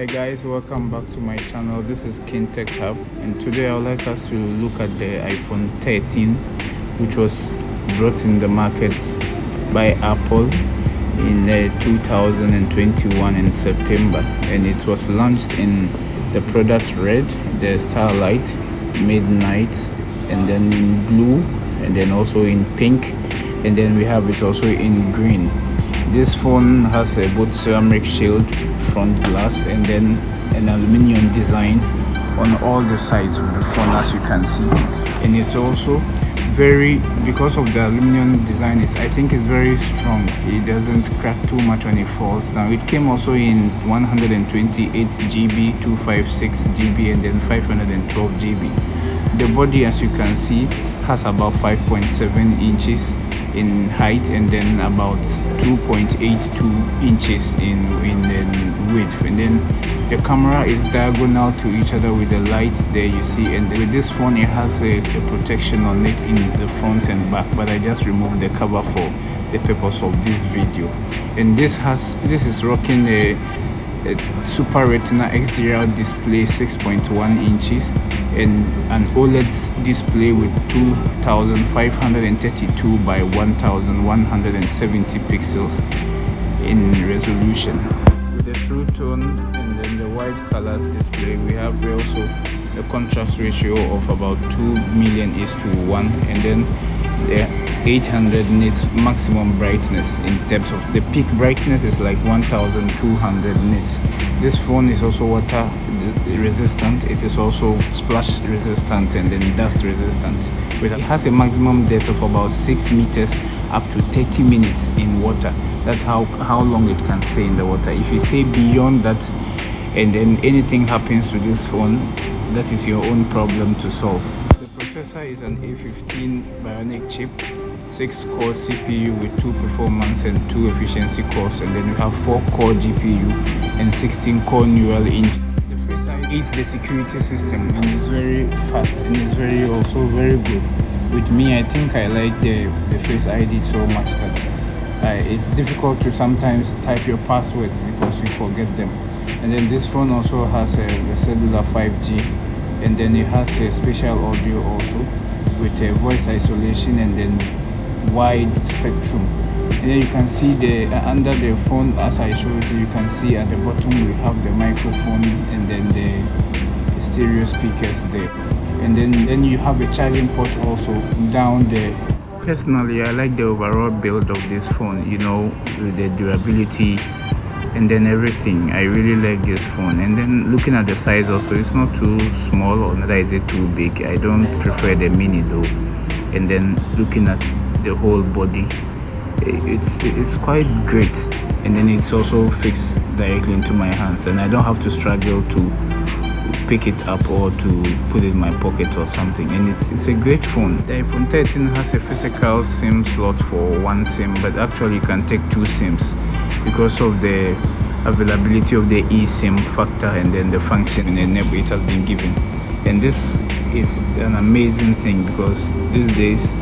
Hi guys, welcome back to my channel. This is King Tech Hub, and today I would like us to look at the iPhone 13, which was brought in the market by Apple in 2021 in September, and it was launched in the product red, the starlight, midnight, and then in blue, and then also in pink, and then we have it also in green. This phone has a both ceramic shield front glass and then an aluminium design on all the sides of the phone, as you can see. And it's also very, because of the aluminium design, I think it's very strong. It doesn't crack too much when it falls down. It came also in 128 GB, 256 GB, and then 512 GB. The body, as you can see, has about 5.7 inches in height and then about 2.82 inches in width, and then the camera is diagonal to each other with the light there you see. And with this phone, it has a protection on it in the front and back, but I just removed the cover for the purpose of this video. And this is rocking a Super Retina XDR display, 6.1 inches, and an OLED display with 2532 by 1170 pixels in resolution. With the true tone and then the white color display, we have also a contrast ratio of about 2,000,000:1, and then the 800 nits maximum brightness. In terms of the peak brightness is like 1200 nits. This phone is also water resistant, it is also splash resistant and then dust resistant. It has a maximum depth of about 6 meters up to 30 minutes in water. That's how long it can stay in the water. If you stay beyond that and then anything happens to this phone, that is your own problem to solve. The processor is an A15 bionic chip, 6-core CPU with 2 performance and 2 efficiency cores, and then you have 4-core GPU and 16-core neural engine. The Face ID is the security system, and it's very fast and it's also very good. With me, I think I like the Face ID so much that it's difficult to sometimes type your passwords because you forget them. And then this phone also has a cellular 5G, and then it has a spatial audio also with a voice isolation and then wide spectrum. And then you can see under the phone, as I showed you can see at the bottom we have the microphone and then the stereo speakers there, and then you have a charging port also down there. Personally, I like the overall build of this phone, with the durability and then everything. I really like this phone. And then looking at the size also, it's not too small or neither is it too big. I don't prefer the mini though. And then looking at the whole body, it's quite great. And then it's also fixed directly into my hands, and I don't have to struggle to pick it up or to put it in my pocket or something. And it's a great phone. The iPhone 13 has a physical SIM slot for 1 SIM, but actually you can take 2 SIMs because of the availability of the eSIM factor and then the function and enable it has been given. And this is an amazing thing because these days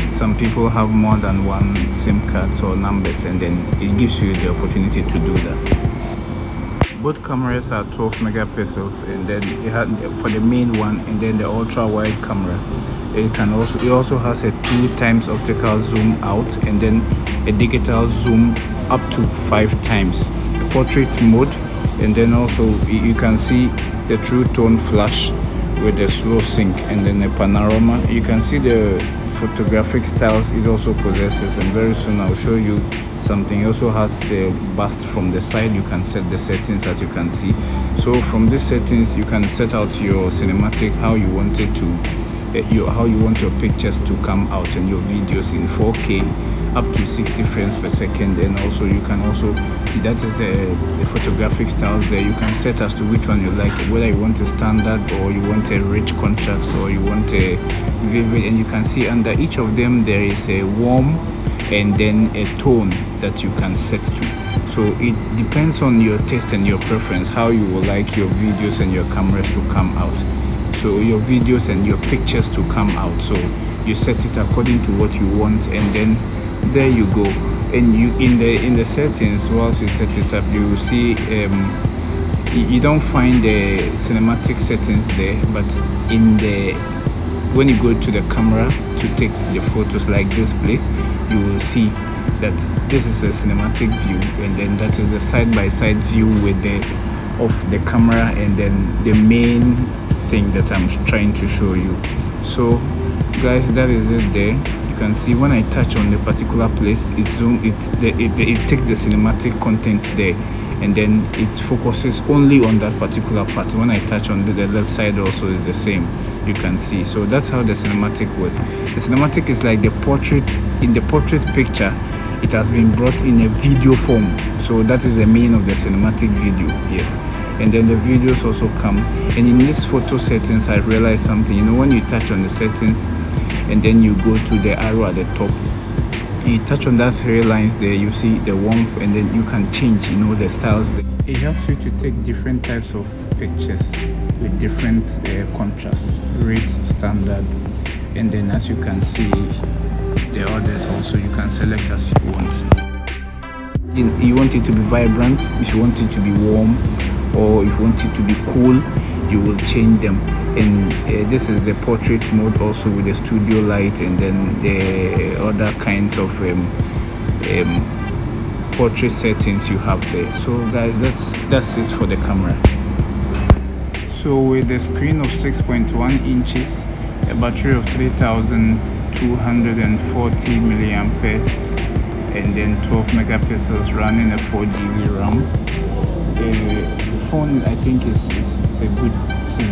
some people have more than 1 SIM cards or numbers, and then it gives you the opportunity to do that. Both cameras are 12 megapixels, and then it had for the main one, and then the ultra wide camera. It also has a 2 times optical zoom out, and then a digital zoom up to 5 times. The portrait mode, and then also you can see the true tone flash with the slow sync, and then the panorama. You can see the photographic styles it also possesses, and very soon I'll show you something. It also has the burst from the side. You can set the settings, as you can see. So from these settings you can set out your cinematic, how you want it to how you want your pictures to come out and your videos in 4K up to 60 frames per second. And also you can that is the photographic styles there. You can set as to which one you like, whether you want a standard or you want a rich contrast or you want a vivid. And you can see under each of them there is a warm and then a tone that you can set to. So it depends on your taste and your preference how you will like your videos and your cameras to come out, so your videos and your pictures to come out. So you set it according to what you want, and then there you go. And you in the settings, once you set it up, you will see you don't find the cinematic settings there, but when you go to the camera to take the photos like this place, you will see that this is a cinematic view, and then that is the side-by-side view with of the camera, and then the main thing that I'm trying to show you. So guys, that is it there. You can see when I touch on the particular place, it takes the cinematic content there, and then it focuses only on that particular part. When I touch on the left side also is the same, you can see. So that's how the cinematic works. The cinematic is like the portrait. In the portrait picture, it has been brought in a video form, so that is the meaning of the cinematic video. Yes. And then the videos also come, and in this photo settings I realized something. When you touch on the settings and then you go to the arrow at the top, you touch on that 3 lines there, you see the warmth, and then you can change the styles. It helps you to take different types of pictures with different contrasts, rate, standard, and then as you can see the others also, you can select as you want. You want it to be vibrant, if you want it to be warm, or if you want it to be cool, you will change them. And this is the portrait mode also with the studio light, and then the other kinds of portrait settings you have there. So guys, that's it for the camera. So with the screen of 6.1 inches, a battery of 3240 milliamperes, and then 12 megapixels running a 4GB RAM. The phone, I think, is a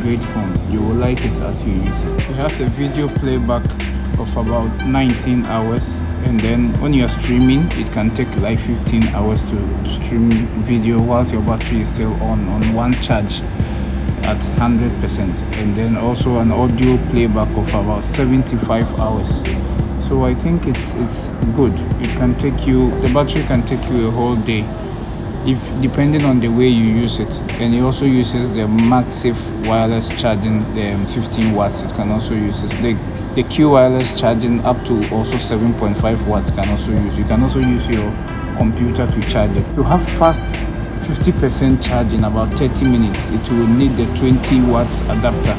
great phone. You will like it as you use it. It has a video playback of about 19 hours, and then when you are streaming, it can take like 15 hours to stream video whilst your battery is still on one charge at 100%, and then also an audio playback of about 75 hours. So I think it's good. The battery can take you a whole day, if depending on the way you use it. And it also uses the MagSafe wireless charging, the 15 watts. It can also use the Q wireless charging up to also 7.5 watts can also use. You can also use your computer to charge it. To have fast 50% charge in about 30 minutes, it will need the 20 watts adapter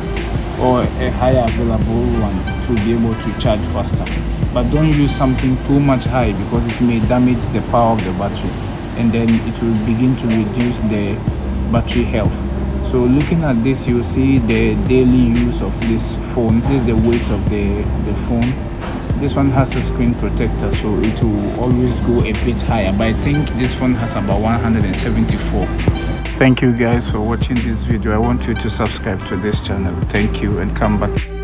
or a higher available one to be able to charge faster. But don't use something too much high, because it may damage the power of the battery, and then it will begin to reduce the battery health. So looking at this, you'll see the daily use of this phone. This is the weight of the phone. This one has a screen protector, so it will always go a bit higher, but I think this phone has about 174. Thank you guys for watching this video. I want you to subscribe to this channel. Thank you, and come back.